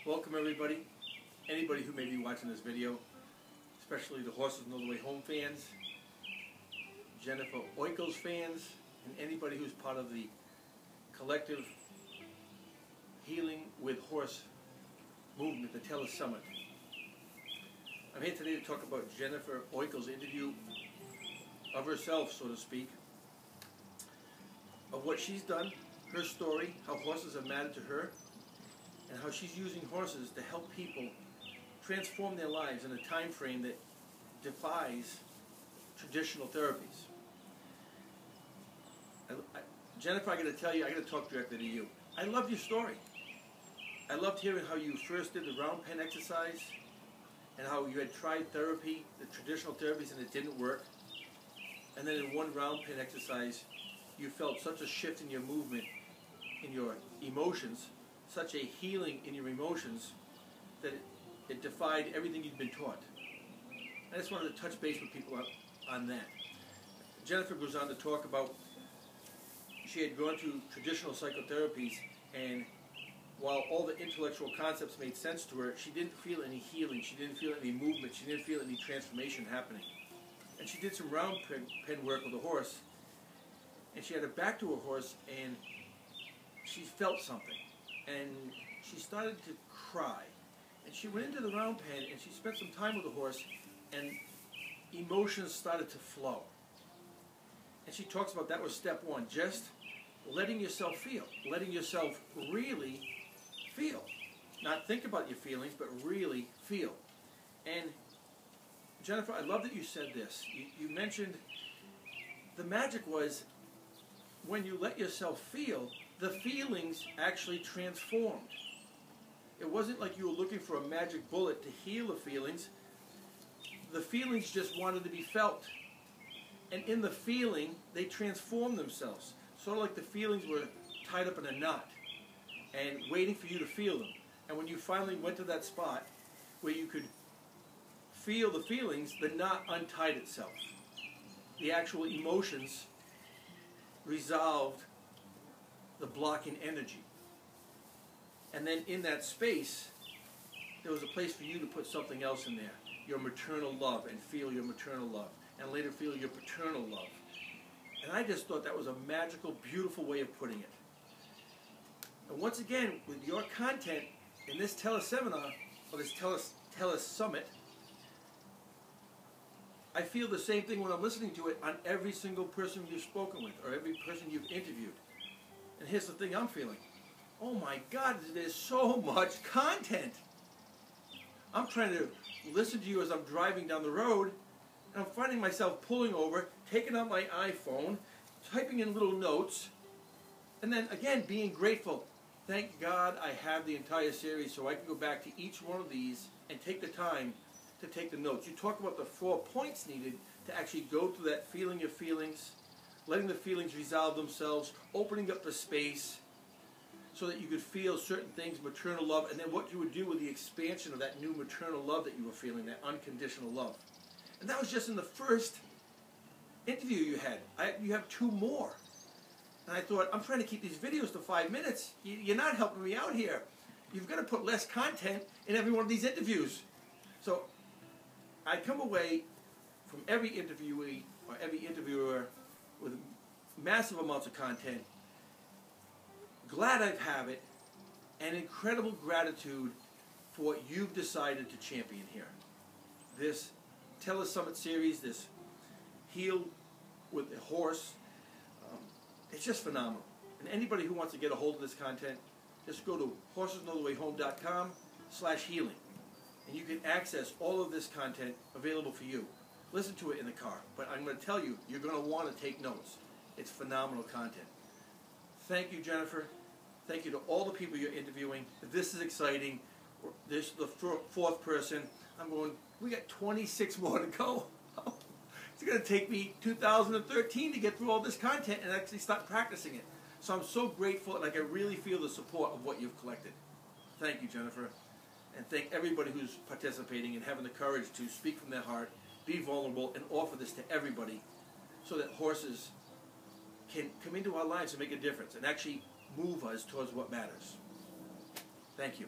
Welcome everybody, anybody who may be watching this video, especially the Horses Know the Way Home fans, Jennifer Oikle's fans, and anybody who's part of the collective Healing with Horse movement, the Tele-Summit. I'm here today to talk about Jennifer Oikle's interview of herself, so to speak, of what she's done, her story, how horses have mattered to her, and how she's using horses to help people transform their lives in a time frame that defies traditional therapies. Jennifer, I got to tell you, I got to talk directly to you. I loved your story. I loved hearing how you first did the round pen exercise and how you had tried therapy, the traditional therapies, and it didn't work. And then in one round pen exercise, you felt such a shift in your movement, in your emotions, such a healing in your emotions, that it defied everything you'd been taught. I just wanted to touch base with people on that. Jennifer goes on to talk about she had gone through traditional psychotherapies, and while all the intellectual concepts made sense to her, she didn't feel any healing, she didn't feel any movement, she didn't feel any transformation happening. And she did some round pen work with a horse, and she had her back to a horse, and she felt something. And she started to cry. And she went into the round pen, and she spent some time with the horse, and emotions started to flow. And she talks about that was step one, just letting yourself feel, letting yourself really feel. Not think about your feelings, but really feel. And Jennifer, I love that you said this. You mentioned the magic was when you let yourself feel, the feelings actually transformed. It wasn't like you were looking for a magic bullet to heal the feelings. The feelings just wanted to be felt. And in the feeling, they transformed themselves. Sort of like the feelings were tied up in a knot and waiting for you to feel them. And when you finally went to that spot where you could feel the feelings, the knot untied itself. The actual emotions resolved the blocking energy. And then in that space, there was a place for you to put something else in there. Your maternal love, and feel your maternal love. And later feel your paternal love. And I just thought that was a magical, beautiful way of putting it. And once again, with your content in this teleseminar, or this Tele-Summit, I feel the same thing when I'm listening to it on every single person you've spoken with, or every person you've interviewed. And here's the thing I'm feeling. Oh my God, there's so much content. I'm trying to listen to you as I'm driving down the road, and I'm finding myself pulling over, taking out my iPhone, typing in little notes, and then again being grateful. Thank God I have the entire series so I can go back to each one of these and take the time to take the notes. You talk about the 4 points needed to actually go through that feeling your feelings, letting the feelings resolve themselves, opening up the space so that you could feel certain things, maternal love, and then what you would do with the expansion of that new maternal love that you were feeling, that unconditional love. And that was just in the first interview you had. You have 2 more. And I thought, I'm trying to keep these videos to 5 minutes. You're not helping me out here. You've got to put less content in every one of these interviews. So I come away from every interviewee or every interviewer with massive amounts of content, glad I have it, and incredible gratitude for what you've decided to champion here. This Tele-Summit series, this Heal with a Horse, it's just phenomenal. And anybody who wants to get a hold of this content, just go to horsesknowthewayhome.com/healing. And you can access all of this content available for you. Listen to it in the car. But I'm going to tell you, you're going to want to take notes. It's phenomenal content. Thank you, Jennifer. Thank you to all the people you're interviewing. This is exciting. This is the 4th person. We got 26 more to go. It's going to take me 2013 to get through all this content and actually start practicing it. So I'm so grateful, and I can really feel the support of what you've collected. Thank you, Jennifer. And thank everybody who's participating and having the courage to speak from their heart, be vulnerable, and offer this to everybody so that horses can come into our lives and make a difference and actually move us towards what matters. Thank you.